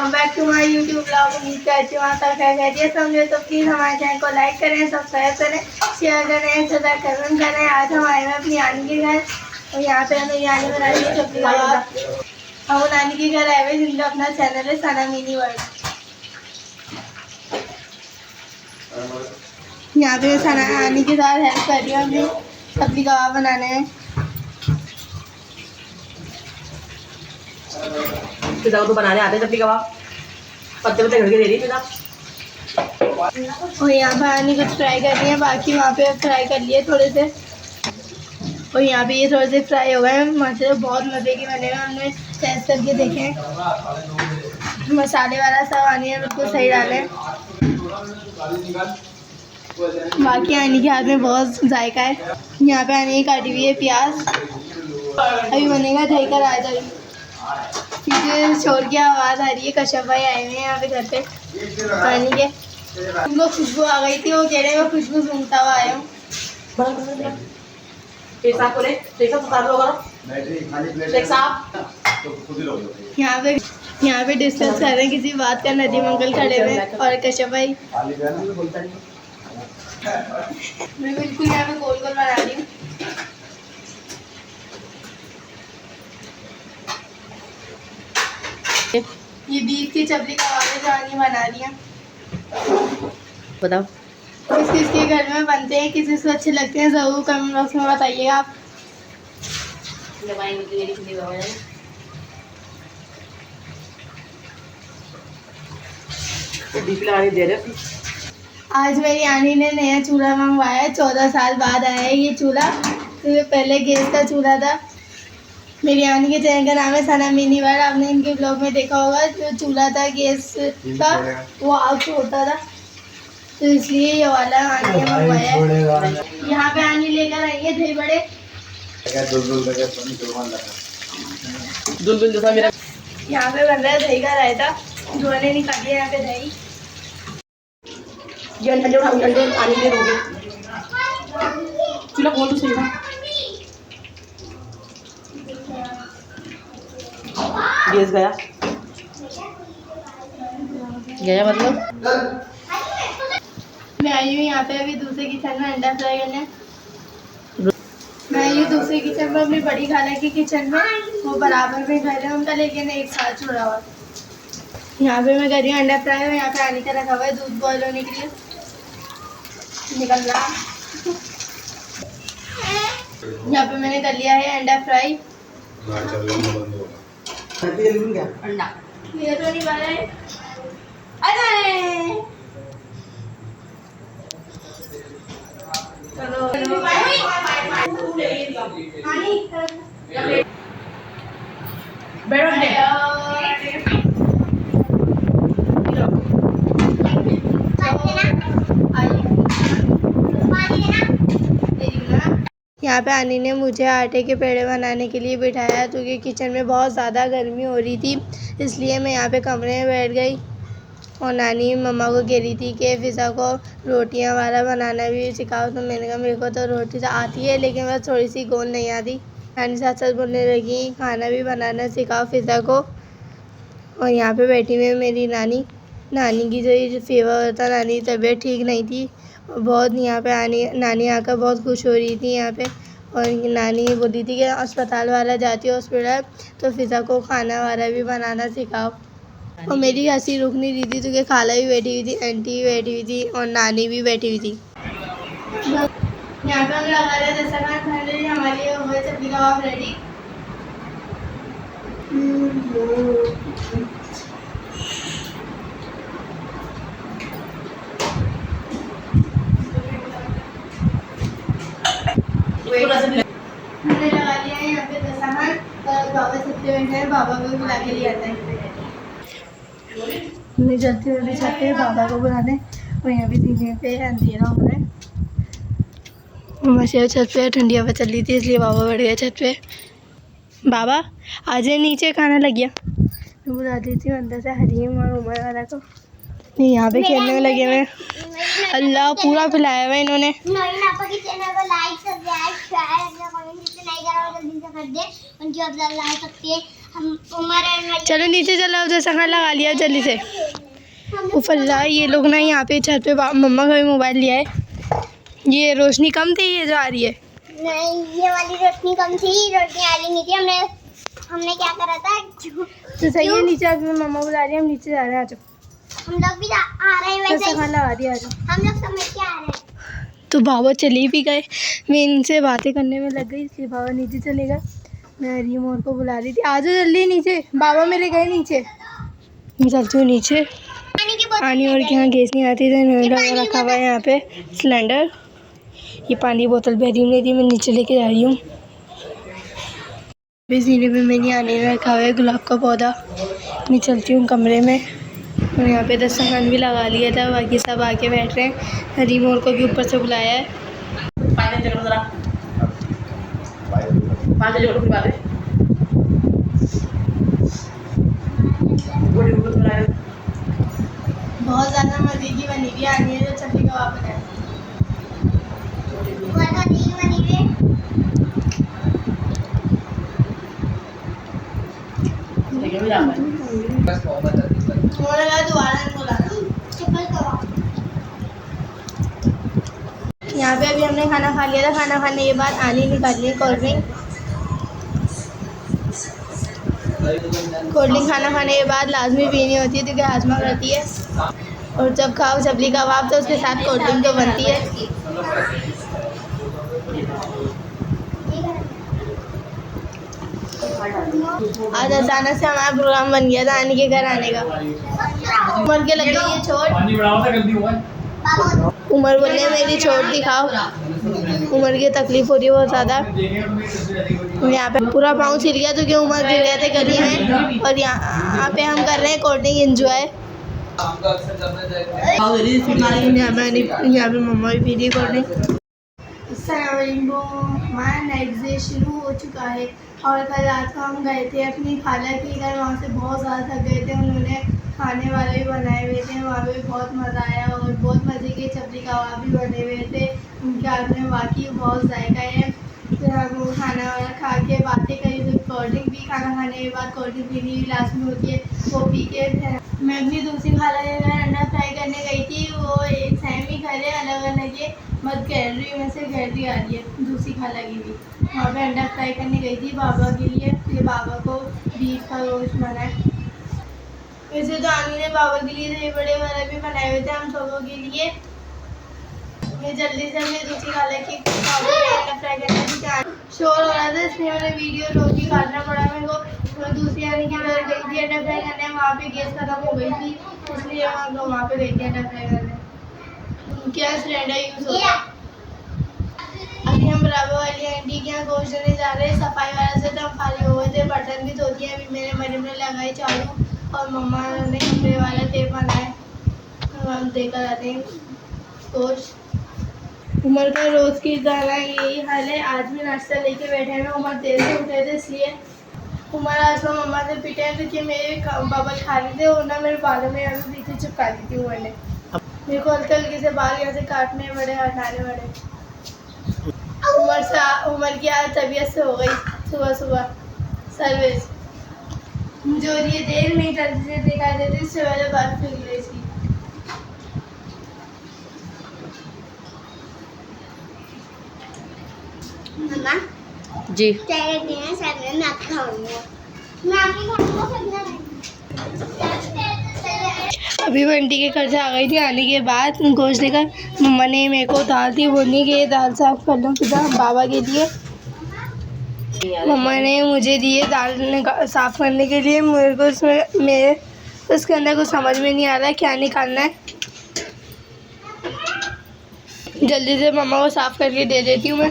Welcome back to my YouTube blog. उम्मीद करती हूँ वहाँ तक खैरियत समझे तो प्लीज़ हमारे चैनल को लाइक करें, सब्सक्राइब करें, शेयर करें, सदा कमेंट करें। आज हम आए हैं अपनी नानी के घर और यहाँ पे हमें नानी बना रही है सब्जी कबाब। हम नानी के घर आए हुए जिनका अपना चैनल है सना मिनी वर्ल्ड। यहाँ पे सना नानी के साथ हेल्प कर रही है हमें सब्जी कबाब बनाने में। पिता को तो बनाने आते हैं सब्जी कबाब, पत्ते पत्ते घर के दे रही है पिता। और यहाँ पे आनी कुछ फ्राई कर रही है, बाकी वहाँ पे फ्राई कर लिए थोड़े से। और यहाँ पे ये थोड़े से फ्राई हो गए हैं माशाल्लाह, बहुत मज़े के बने हुए। हमने टेस्ट करके देखे, मसाले वाला सब आनी है बिल्कुल सही डाले। बाकी आनी के हाथ में बहुत जायका है। यहाँ पे आनी काटी हुई है प्याज। अभी बनेगा दही का रायता। पीछे शोर की आवाज़ आ रही है, कश्यप भाई आए हुए हैं यहाँ पे घर पे पानी के। उनको खुशबू आ गई थी, वो कह रहे हैं मैं खुशबू सूंघता हुआ आया हूँ। यहाँ पे डिस्कस कर रहे हैं किसी बात का, नदीम अंकल खड़े हुए और कश्यप भाई। मैं बिल्कुल यहाँ पे गोल गोल बना रही हूँ। ये बीफ की चपली कबाब जानी बना रही है। बताओ किस किस के घर में बनते हैं, किस किस को अच्छे लगते हैं, ज़रूर कमेंट बॉक्स में बताइएगा आप। दे रहे। आज मेरी आनी ने नया चूल्हा मंगवाया है, 14 साल बाद आया है ये चूल्हा। तो पहले गैस का चूल्हा था। मेरी आनी के चैनल का नाम है सना मिनी वर्ल्ड। आपने इनके ब्लॉग में देखा होगा, जो चूल्हा था गैस का वो आग से होता था, तो इसलिए ये वाला आनी ने मंगवाया है। यहाँ पे आनी लेकर आई है दही बड़े। दुलदुल जैसा मेरा। यहाँ पे बन रहा है दही का रायता। धोने निकाली है यहाँ पे दही। ये अंडे उठा, अंडे आने के लिए दोगे। चूल्हा खोल तो सही था। गैस गया गया मतलब। मैं आई हूँ यहाँ पे अभी दूसरे किचन में अंडा फ्राई करने। मैं आई हूँ दूसरे किचन में, अपनी बड़ी खाला के किचन में। वो बराबर में घर है उनका, लेकिन एक साथ जुड़ा हुआ। यहाँ पे मैं कर रही हूँ अंडा फ्राई और यहाँ पे आने का रखा हुआ है दूध बॉयल होने के लिए। निकल रहा। यहाँ पे मैंने कर लिया है अंडा फ्राई। अंडा ये तो नहीं बना है। अरे चलो यहाँ पे आनी ने मुझे आटे के पेड़े बनाने के लिए बिठाया, क्योंकि किचन में बहुत ज़्यादा गर्मी हो रही थी, इसलिए मैं यहाँ पे कमरे में बैठ गई। और नानी मम्मा को कह रही थी कि फ़िज़ा को रोटियां वाला बनाना भी सिखाओ, तो मैंने कहा मेरे को तो रोटी तो आती है, लेकिन बस थोड़ी सी गोल नहीं आती। नानी साथ साथ बोलने लगी खाना भी बनाना सिखाओ फ़िज़ा को। और यहाँ पे बैठी हुई है मेरी नानी। नानी की जो फीवर होता, नानी की तबीयत ठीक नहीं थी, बहुत यहाँ पे नानी आकर बहुत खुश हो रही थी यहाँ पे। और नानी बोली थी कि अस्पताल वाला जाती है हॉस्पिटल, तो फ़िज़ा को खाना वाला भी बनाना सिखाओ। और मेरी हंसी रुक नहीं रही थी, क्योंकि खाला भी बैठी हुई थी, आंटी भी बैठी हुई थी और नानी भी बैठी हुई थी। यहाँ पे हम लगा रहे जैसा खाना हमारे लिए हो गए सब्जी कबाब रेडी। मैंने लगा लिया है यहाँ पे दस्तरखान, और बाबा सबसे बैठे हैं, बाबा को बुला के लिए आता है। मैं चलती हुई भी छत पे बाबा को बुलाने, और यहाँ पे सीढ़ी पे अंधेरा हो रहा है। मम्मा छत पे ठंडी हवा चल रही थी, इसलिए बाबा बैठ गया छत पे। बाबा आ जाए नीचे, खाना लग गया। मैं बुला देती हूँ अंदर से हरीम और उमर वाला को। नहीं यहाँ पे खेलने में लगे हुए। अल्लाह पूरा पिलाया हुआ इन्होंने। चलो नीचे चलो, उधर संगा लगा लिया जल्दी से। उफल्ला, ये लोग ना यहाँ पे छत पे मम्मा का भी मोबाइल लिया है। ये रोशनी कम थी, ये जो आ रही है। नहीं, ये वाली रोशनी कम थी, रोशनी आ रही नहीं थी। हमने क्या करा था तो सही है, नीचे अभी मम्मा बुला रही है, हम नीचे जा रहे हैं। आज हम लोग भी आ रहे हैं वैसे ही। लगा दिया आज हम लोग समझ के आ रहे हैं। तो बाबा चले भी गए, मैं इनसे बातें करने में लग गई, इसलिए बाबा नीचे चले गए। मैं रीम और को बुला रही थी, आ जाओ जल्दी नीचे। बाबा मेरे गए नीचे, मैं चलती हूँ नीचे। पानी और के यहाँ गैस नहीं आती, तो इन्होंने रखा हुआ है यहाँ पे सिलेंडर। ये पानी बोतल भी रीम नहीं थी, मैं नीचे लेके जा रही हूँ। सीने पे मैंने आने रखा हुआ है गुलाब का पौधा। मैं चलती हूँ कमरे में, और यहाँ पे दस्तरखान भी लगा लिया था, बाकी सब आके बैठ रहे हैं। रीमोर को भी ऊपर से बुलाया है। बहुत ज़्यादा मजे की बनी हुई आनी है, जो चटनी कबाब बनाए। यहाँ पे अभी हमने खाना खा लिया था। खाना खाने के बाद आनी निकाल ली कोल्ड ड्रिंक। खाना खाने के बाद लाजमी पीनी होती है, क्योंकि हाजमा करती है। और जब खाओ चपली कबाब तो उसके साथ कोल्ड ड्रिंक तो बनती है। आज अचानक से हमारा प्रोग्राम बन गया था आनी के घर आने का। उमर के लग गई है चोट। उमर बोले मेरी चोट दिखाओ। उमर की तकलीफ हो रही है बहुत ज़्यादा। यहाँ पे पूरा पाँव छिल गया, क्योंकि उमर गिर गए थे गली में। और यहाँ पे हम कर रहे हैं कोल्ड ड्रिंक एंजॉय। यहाँ पे मम्मा भी पी रही कोल्ड ड्रिंक। हमारा नाइट डे शुरू हो चुका है, और कल रात को हम गए थे अपनी खाला के घर। वहाँ से बहुत ज़्यादा थक गए थे, उन्होंने खाने वाले भी बनाए हुए थे, वहाँ पे बहुत मज़ा आया। और बहुत मज़े के चपली कबाब भी बने हुए थे, उनके हाथ में वाकई बहुत जायका है। फिर हम वो खाना वाला खा के बातें करी, फिर कोल्ड ड्रिंक भी खाना खाने के बाद कोल्ड ड्रिंक पीनी भी लास्ट में होती है, वो पी के मैं अपनी दूसरी खाला के घर अंडा फ्राई करने गई थी। वो एक सेम ही घर है, अलग अलग है। मत गैलरी में से गैलरी आ रही है दूसरी खाला की भी। वहाँ पे अंडा फ्राई करने गई थी बाबा के लिए। फिर बाबा को बीफ का रोस्ट बनाए। वैसे तो आनी ने बाबा के लिए दही बड़े वाले भी बनाए हुए थे हम सबों के लिए। मैं जल्दी से अपनी दूसरी खाला की अंडा फ्राई करने की शोर हो रहा था, इसलिए मैंने वीडियो रोक के काटना पड़ा मेरे को। तो दूसरी आनी की घर गई थी अंडा फ्राई करने, वहाँ पे गैस खत्म हो गई थी, इसलिए वहाँ पे गई थी अंडा फ्राई करने। क्या सिलेंडर यूज़ होता है। अभी हम बराबर वाली आंटी के यहाँ गोश्त देने जा रहे हैं। सफाई वाला से तो हम खाली हो गए थे, बर्तन भी धोती है। अभी मेरे मरीम ने लगाई चालू, और मम्मा ने कपड़े वाला टेप बनाए, हम देकर आते हैं गोश्त। उमर का रोज़ की तरह यही हाल है। आज भी नाश्ता लेके बैठे हैं। उमर देर से उठे थे, इसलिए उमर आज को मम्मा से पिटे हैं, क्योंकि मेरे बबल खा रहे थे, और ना मेरे बालों में अभी पीछे चिपका दी थी उमर ने। मेरे को हल्के हल्के से बाल यहाँ से काटने पड़े, हटाने पड़े। उमर की आज तबीयत से हो गई सुबह सुबह सर्विस। मुझे और ये देर में ही जल्दी से दिखाई देती, इससे पहले बात फिर गई इसकी। मम्मा जी क्या कहती हैं सर में मैं आपकी खाऊंगी, मैं आपकी खाऊंगा। अभी मैं आंटी के घर से आ गई थी। आने के बाद गोश्त लेकर मम्मा ने मेरे को दाल दी, बोलने की दाल साफ कर लूँ सीधा बाबा के लिए। मम्मा ने मुझे दिए दाल साफ़ करने के लिए। मेरे को उसके अंदर कुछ समझ में नहीं आ रहा है क्या निकालना है। जल्दी से मम्मा को साफ़ करके दे देती हूँ मैं,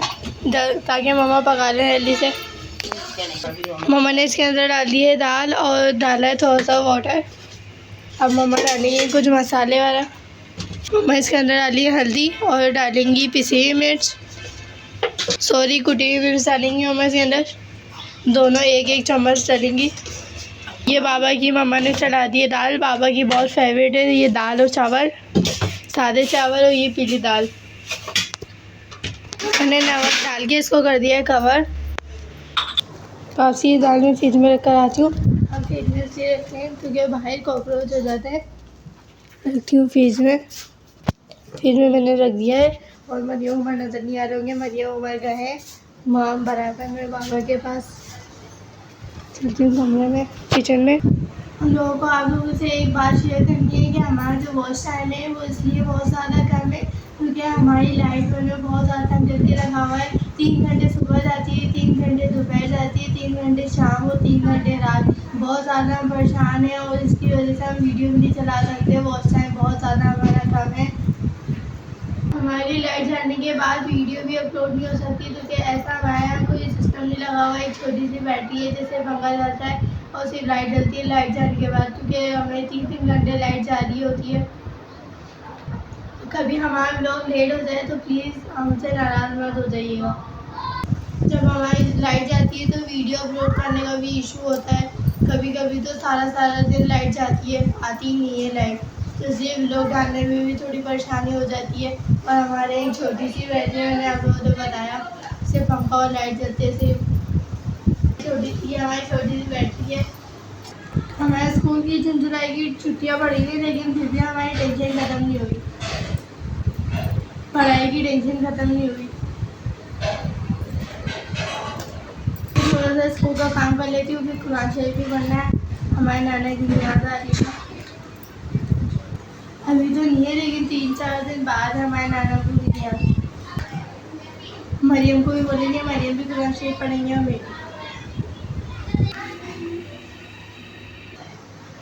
ताकि मम्मा पका लें जल्दी से। मम्मा ने इसके अंदर डाल दी है दाल, और डाला है थोड़ा सा वाटर। अब मम्मा डालेंगी कुछ मसाले वाला। मम्मा इसके अंदर डाली है हल्दी, और डालेंगी पिसी हुई मिर्च, सॉरी कुटी हुई मिर्च डालेंगी मम्मा इसके अंदर। दोनों एक एक चम्मच डालेंगी। ये बाबा की मम्मा ने चढ़ा दी है दाल। बाबा की बहुत फेवरेट है ये दाल और चावल, सादे चावल और ये पीली दाल। मैंने नमक डाल के इसको कर दिया है कवर। तो आप ये दाल में फ्रिज में रख कर आती हूँ। हम फ्रिज में इसलिए रखते हैं क्योंकि बाहर कॉकरोच हो जाते हैं। रखती हूँ फ्रिज में मैंने रख दिया है। और मरियम उमर नज़र नहीं आ रहे होंगे, मरियम उमर गए हैं माम बराबर मेरे बाबा के पास। चलती हूँ कमरे में, किचन में। हम लोगों को आप लोगों से एक बात शेयर करनी है कि हमारा जो वॉच टाइम है वो इसलिए बहुत ज़्यादा कम है क्योंकि हमारी लाइट में बहुत ज़्यादा टाइम करके रखा हुआ है। 3 घंटे सुबह जाती है, 3 घंटे दोपहर जाती है, 3 घंटे शाम और 3 घंटे रात। बहुत ज़्यादा हम परेशान हैं और इसकी वजह से हम वीडियो भी नहीं चला सकते। वॉच टाइम बहुत ज़्यादा हमारा कम है। हमारी लाइट जाने के बाद वीडियो भी अपलोड नहीं हो सकती क्योंकि ऐसा हमारे यहाँ कोई सिस्टम नहीं लगा हुआ है। एक छोटी सी बैटरी है जैसे पंखा चलता है और सिर्फ लाइट जलती है लाइट जाने के बाद, क्योंकि हमें 3-3 घंटे लाइट जा रही होती है। कभी हमारे लोग लेट हो जाए तो प्लीज़ हमसे नाराज़ मत हो जाइएगा। जब हमारी लाइट जाती है तो वीडियो अपलोड करने का भी इशू होता है। कभी कभी तो सारा दिन लाइट जाती है, आती ही नहीं है लाइट, तो इसलिए व्लॉग डालने में भी थोड़ी परेशानी हो जाती है। और हमारे एक छोटी सी बैटरी है, मैंने आप लोगों को बताया, सिर्फ पंखा और लाइट जलते से ये हमारी छोटी सी बैटरी है। हमारे स्कूल की जून जुलाई की छुट्टियाँ पड़ेंगी लेकिन फिर भी हमारी टेंशन ख़त्म नहीं हुई, पढ़ाई की टेंशन ख़त्म नहीं हुई। थोड़ा सा स्कूल का काम कर लेती हूँ, फिर कुरान शरीफ भी पढ़ना है। हमारे नाना की याद आ रही है, अभी तो नहीं है लेकिन 3-4 दिन बाद हमारे नाना को भी नहीं आती। मरियम को भी बोलेंगे, मरियम भी कुरान शरीफ पढ़ेंगे। और बेटी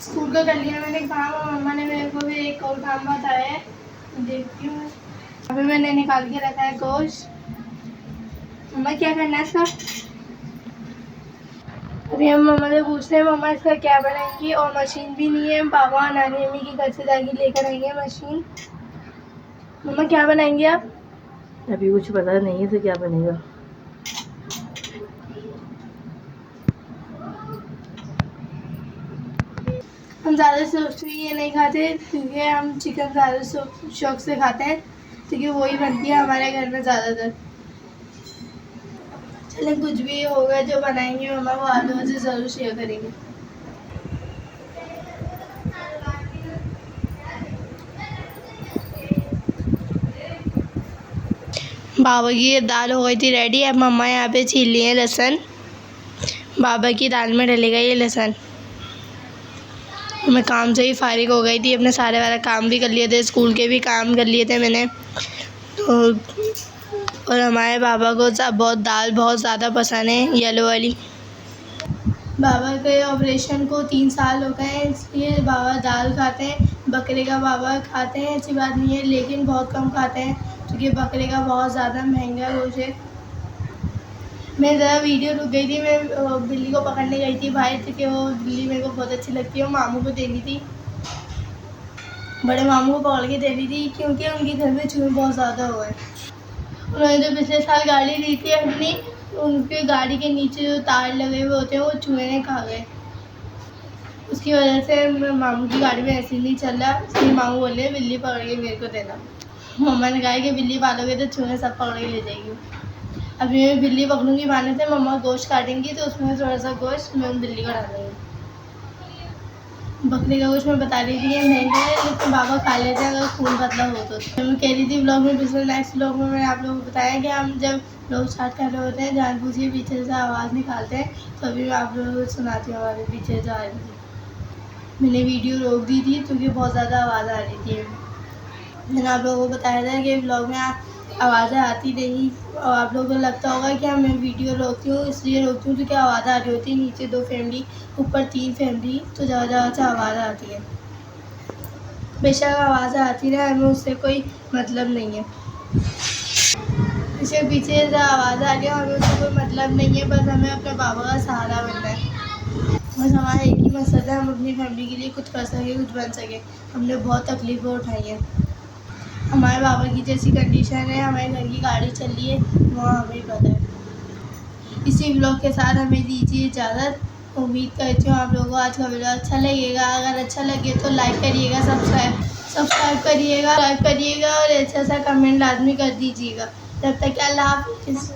स्कूल का कर लिया मैंने काम और मम्मा ने मेरे को भी एक और काम बताया है, देखती हूँ। अभी मैंने निकाल के रखा है गोश्त। मम्मा क्या करना है इसका? अभी हम मम्मा से पूछ रहे हैं मम्मा इसका क्या बनाएंगी। और मशीन भी नहीं है, पापा नानी अम्मी की घर से जाके लेकर आएंगे मशीन। मम्मा क्या बनाएंगे आप? अभी कुछ पता नहीं है तो क्या बनेगा। हम ज़्यादा सोच ये नहीं खाते क्योंकि हम चिकन ज़्यादा शौक से खाते हैं क्योंकि वही बनती है हमारे घर में ज़्यादातर। चलें, कुछ भी होगा जो बनाएंगे मम्मा वो आप लोगों से ज़रूर शेयर करेंगे। बाबा की दाल हो गई थी रेडी। अब मम्मा यहाँ पे छील लिए हैं लहसुन। बाबा की दाल में डलेगा ये लहसुन। मैं काम से ही फारिग हो गई थी, अपने सारे वाला काम भी कर लिए थे, स्कूल के भी काम कर लिए थे मैंने तो। और हमारे बाबा को दाल बहुत ज़्यादा पसंद है, येलो वाली। बाबा के ऑपरेशन को 3 साल हो गए हैं, इसलिए बाबा दाल खाते हैं। बकरे का बाबा खाते हैं, ऐसी बात नहीं है, लेकिन बहुत कम खाते हैं क्योंकि बकरे का बहुत ज़्यादा महंगा गोश्त है। मैं ज़रा वीडियो रुक गई थी, मैं बिल्ली को पकड़ने गई थी बाहर, क्योंकि वो बिल्ली मेरे को बहुत अच्छी लगती है। वो मामू को देनी थी, बड़े मामू को पकड़ के देनी थी क्योंकि उनके घर में चूहे बहुत ज़्यादा हुए हैं। उन्होंने जो पिछले साल गाड़ी ली थी अपनी, उनके गाड़ी के नीचे जो तार लगे हुए होते हैं वो चूहे ने खा गए। उसकी वजह से मामू की गाड़ी में ऐसे ही नहीं चल रहा, इसलिए मामू बोले बिल्ली पकड़ के मेरे को देना। मम्मा ने कहा कि बिल्ली पालोगे तो चूहे सब पकड़ के ले जाएगी। अभी मैं बिल्ली पकड़ूंगी, माने थे मम्मा गोश्त काटेंगी तो उसमें थोड़ा सा गोश्त मैं बिल्ली को डालूंगी। बकरे का गोश्त मैं बता रही थी ये महंगा है, लेकिन बाबा खा लेते हैं अगर खून पतला हो तो। मैं कह रही थी ब्लॉग में, पिछले नेक्स्ट ब्लॉग में मैंने आप लोगों को बताया कि हम जब ब्लॉग स्टार्ट कर रहे होते हैं जानबूझ के पीछे से आवाज़ निकालते हैं, तो अभी मैं आप लोगों को सुनाती हूँ हमारे पीछे जो आ रही थी। मैंने वीडियो रोक दी थी क्योंकि बहुत ज़्यादा आवाज़ आ रही थी। मैंने आप लोगों को बताया था कि ब्लॉग में आवाज़ें आती नहीं और आप लोगों को लगता होगा कि मैं वीडियो रोकती हूँ, इसलिए रोकती हूँ क्योंकि आवाज़ आ रही होती है। नीचे 2 फैमिली, ऊपर 3 फैमिली, तो ज़्यादा से आवाज़ आती है। बेशक आवाज़ आती रहे, हमें उससे कोई मतलब नहीं है। इसके पीछे से आवाज़ आ रही है, हमें उससे कोई मतलब नहीं है, बस हमें अपने बाबा का सहारा बनना है। बस हमारा एक ही मकसद है, हम अपनी फैमिली के लिए कुछ कर सकें, कुछ बन सकें। हमने बहुत तकलीफ़ें उठाई हैं। हमारे बाबा की जैसी कंडीशन है, हमारे घर की गाड़ी चल रही है, वो हमें पता है। इसी ब्लॉग के साथ हमें दीजिए इजाज़त। उम्मीद करती हूँ आप लोगों को आज का वीडियो अच्छा लगेगा। अगर अच्छा लगे तो लाइक करिएगा, सब्सक्राइब करिएगा और अच्छा सा कमेंट लाजमी कर दीजिएगा। तब तक अल्लाह हाफ़िज़।